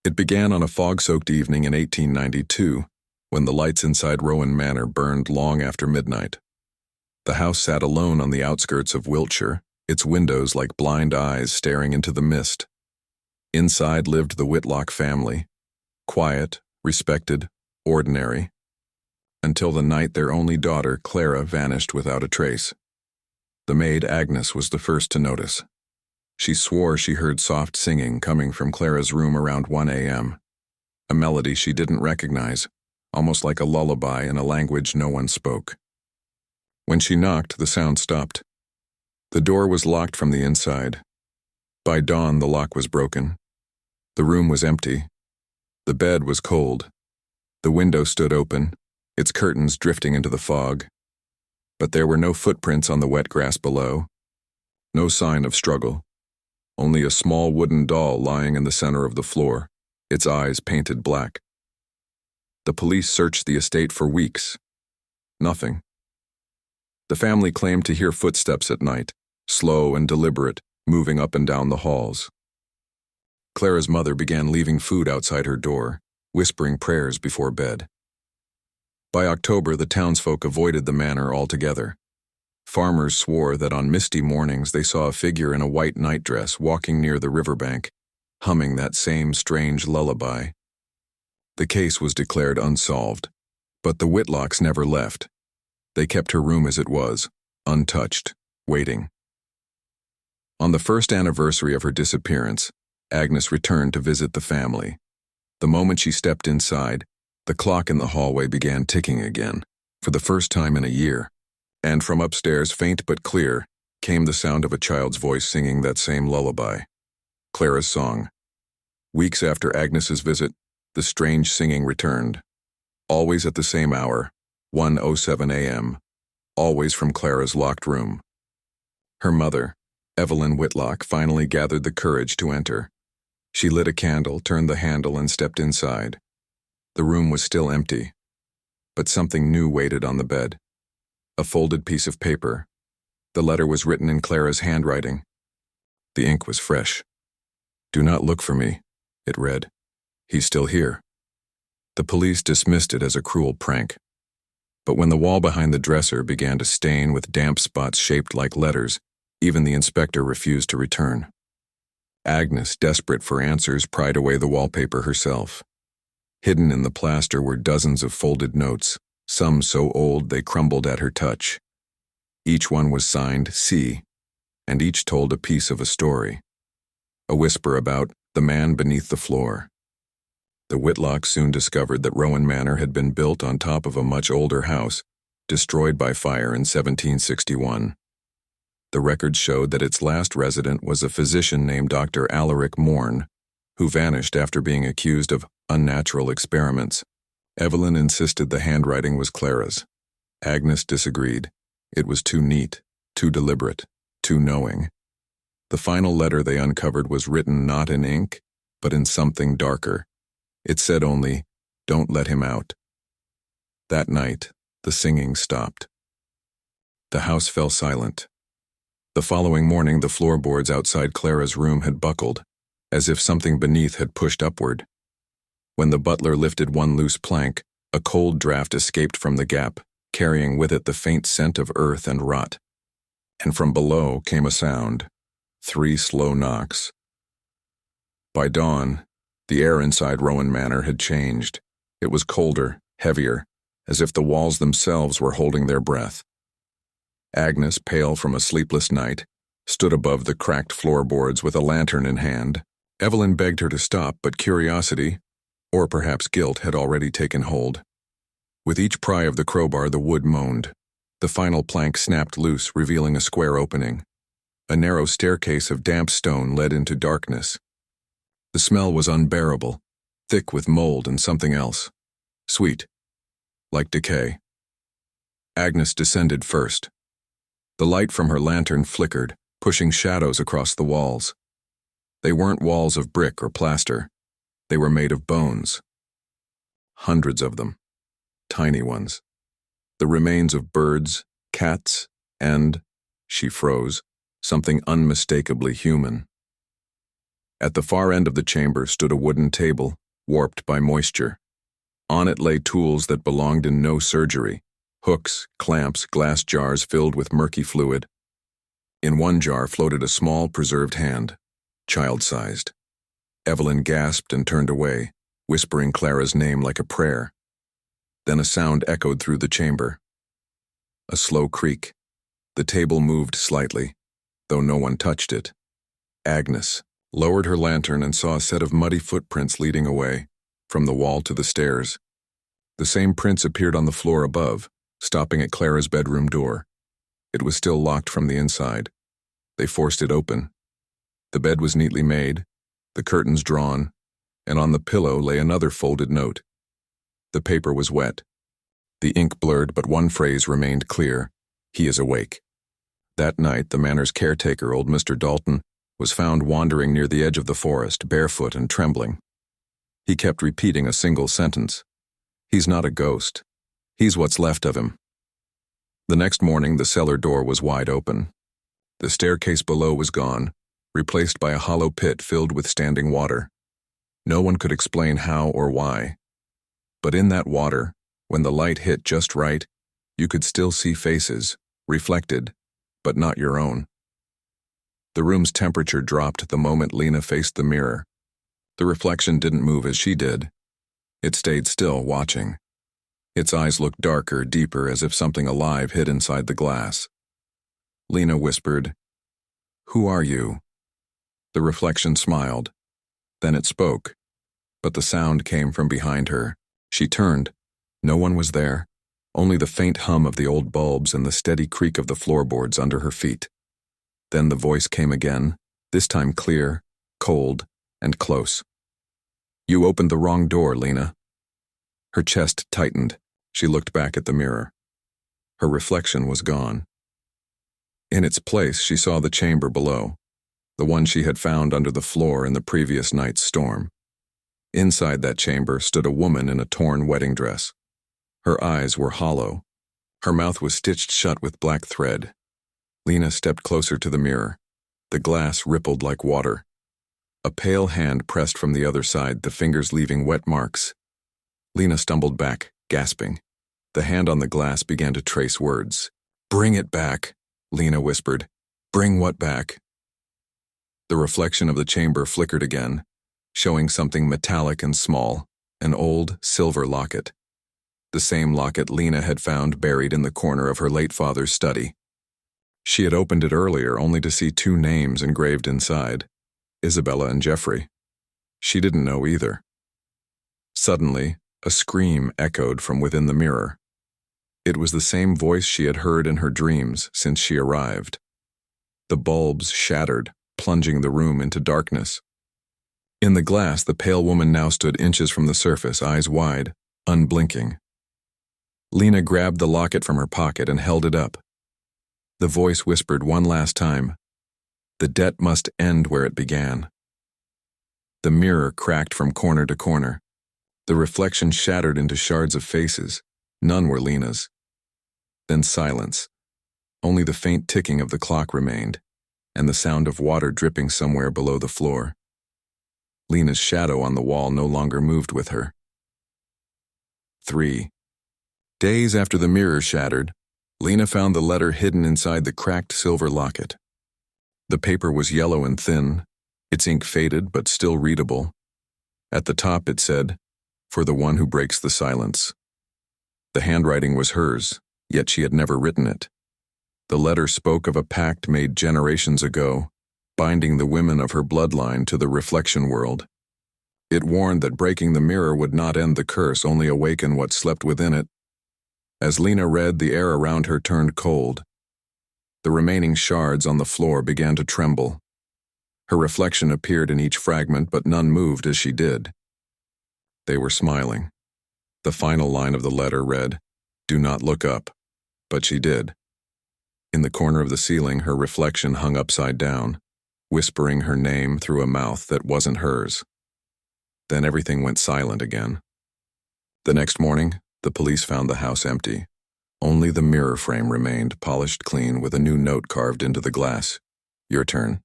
It began on a fog-soaked evening in 1892, when the lights inside Rowan Manor burned long after midnight. The house sat alone on the outskirts of Wiltshire, its windows like blind eyes staring into the mist. Inside lived the Whitlock family, quiet, respected, ordinary, until the night their only daughter, Clara, vanished without a trace. The maid, Agnes, was the first to notice. She swore she heard soft singing coming from Clara's room around 1 a.m., a melody she didn't recognize, almost like a lullaby in a language no one spoke. When she knocked, the sound stopped. The door was locked from the inside. By dawn, the lock was broken. The room was empty. The bed was cold. The window stood open, its curtains drifting into the fog. But there were no footprints on the wet grass below. No sign of struggle. Only a small wooden doll lying in the center of the floor, its eyes painted black. The police searched the estate for weeks. Nothing. The family claimed to hear footsteps at night, slow and deliberate, moving up and down the halls. Clara's mother began leaving food outside her door, whispering prayers before bed. By October, the townsfolk avoided the manor altogether. Farmers swore that on misty mornings they saw a figure in a white nightdress walking near the riverbank, humming that same strange lullaby. The case was declared unsolved, but the Whitlocks never left. They kept her room as it was, untouched, waiting. On the first anniversary of her disappearance, Agnes returned to visit the family. The moment she stepped inside, the clock in the hallway began ticking again, for the first time in a year. And from upstairs, faint but clear, came the sound of a child's voice singing that same lullaby, Clara's song. Weeks after Agnes's visit, the strange singing returned. Always at the same hour, 1:07 a.m., always from Clara's locked room. Her mother, Evelyn Whitlock, finally gathered the courage to enter. She lit a candle, turned the handle, and stepped inside. The room was still empty, but something new waited on the bed. A folded piece of paper. The letter was written in Clara's handwriting. The ink was fresh. "Do not look for me," it read. "He's still here." The police dismissed it as a cruel prank. But when the wall behind the dresser began to stain with damp spots shaped like letters, even the inspector refused to return. Agnes, desperate for answers, pried away the wallpaper herself. Hidden in the plaster were dozens of folded notes, some so old they crumbled at her touch. Each one was signed C, and each told a piece of a story. A whisper about the man beneath the floor. The Whitlocks soon discovered that Rowan Manor had been built on top of a much older house, destroyed by fire in 1761. The records showed that its last resident was a physician named Dr. Alaric Morn, who vanished after being accused of unnatural experiments. Evelyn insisted the handwriting was Clara's. Agnes disagreed. It was too neat, too deliberate, too knowing. The final letter they uncovered was written not in ink, but in something darker. It said only, "Don't let him out." That night, the singing stopped. The house fell silent. The following morning, the floorboards outside Clara's room had buckled, as if something beneath had pushed upward. When the butler lifted one loose plank, a cold draft escaped from the gap, carrying with it the faint scent of earth and rot. And from below came a sound, 3 slow knocks. By dawn, the air inside Rowan Manor had changed. It was colder, heavier, as if the walls themselves were holding their breath. Agnes, pale from a sleepless night, stood above the cracked floorboards with a lantern in hand. Evelyn begged her to stop, but curiosity, or perhaps guilt, had already taken hold. With each pry of the crowbar, the wood moaned. The final plank snapped loose, revealing a square opening. A narrow staircase of damp stone led into darkness. The smell was unbearable, thick with mold and something else. Sweet, like decay. Agnes descended first. The light from her lantern flickered, pushing shadows across the walls. They weren't walls of brick or plaster. They were made of bones. Hundreds of them. Tiny ones. The remains of birds, cats, and, she froze, something unmistakably human. At the far end of the chamber stood a wooden table, warped by moisture. On it lay tools that belonged in no surgery: hooks, clamps, glass jars filled with murky fluid. In one jar floated a small, preserved hand, child-sized. Evelyn gasped and turned away, whispering Clara's name like a prayer. Then a sound echoed through the chamber. A slow creak. The table moved slightly, though no one touched it. Agnes lowered her lantern and saw a set of muddy footprints leading away, from the wall to the stairs. The same prints appeared on the floor above, stopping at Clara's bedroom door. It was still locked from the inside. They forced it open. The bed was neatly made, the curtains drawn, and on the pillow lay another folded note. The paper was wet. The ink blurred, but one phrase remained clear: "He is awake." That night, the manor's caretaker, old Mr. Dalton, was found wandering near the edge of the forest, barefoot and trembling. He kept repeating a single sentence: "He's not a ghost. He's what's left of him." The next morning, the cellar door was wide open. The staircase below was gone, replaced by a hollow pit filled with standing water. No one could explain how or why. But in that water, when the light hit just right, you could still see faces, reflected, but not your own. The room's temperature dropped the moment Lena faced the mirror. The reflection didn't move as she did. It stayed still, watching. Its eyes looked darker, deeper, as if something alive hid inside the glass. Lena whispered, "Who are you?" The reflection smiled. Then it spoke, but the sound came from behind her. She turned. No one was there, only the faint hum of the old bulbs and the steady creak of the floorboards under her feet. Then the voice came again, this time clear, cold, and close. "You opened the wrong door, Lena." Her chest tightened. She looked back at the mirror. Her reflection was gone. In its place, she saw the chamber below, the one she had found under the floor in the previous night's storm. Inside that chamber stood a woman in a torn wedding dress. Her eyes were hollow. Her mouth was stitched shut with black thread. Lena stepped closer to the mirror. The glass rippled like water. A pale hand pressed from the other side, the fingers leaving wet marks. Lena stumbled back, gasping. The hand on the glass began to trace words. "Bring it back," Lena whispered. "Bring what back?" The reflection of the chamber flickered again, showing something metallic and small, an old silver locket. The same locket Lena had found buried in the corner of her late father's study. She had opened it earlier only to see two names engraved inside: Isabella and Jeffrey. She didn't know either. Suddenly, a scream echoed from within the mirror. It was the same voice she had heard in her dreams since she arrived. The bulbs shattered, plunging the room into darkness. In the glass, the pale woman now stood inches from the surface, eyes wide, unblinking. Lena grabbed the locket from her pocket and held it up. The voice whispered one last time, "The debt must end where it began." The mirror cracked from corner to corner. The reflection shattered into shards of faces. None were Lena's. Then silence. Only the faint ticking of the clock remained, and the sound of water dripping somewhere below the floor. Lena's shadow on the wall no longer moved with her. 3. Days after the mirror shattered, Lena found the letter hidden inside the cracked silver locket. The paper was yellow and thin, its ink faded but still readable. At the top it said, "For the one who breaks the silence." The handwriting was hers, yet she had never written it. The letter spoke of a pact made generations ago, binding the women of her bloodline to the reflection world. It warned that breaking the mirror would not end the curse, only awaken what slept within it. As Lena read, the air around her turned cold. The remaining shards on the floor began to tremble. Her reflection appeared in each fragment, but none moved as she did. They were smiling. The final line of the letter read, "Do not look up," but she did. In the corner of the ceiling, her reflection hung upside down, whispering her name through a mouth that wasn't hers. Then everything went silent again. The next morning, the police found the house empty. Only the mirror frame remained, polished clean with a new note carved into the glass. "Your turn."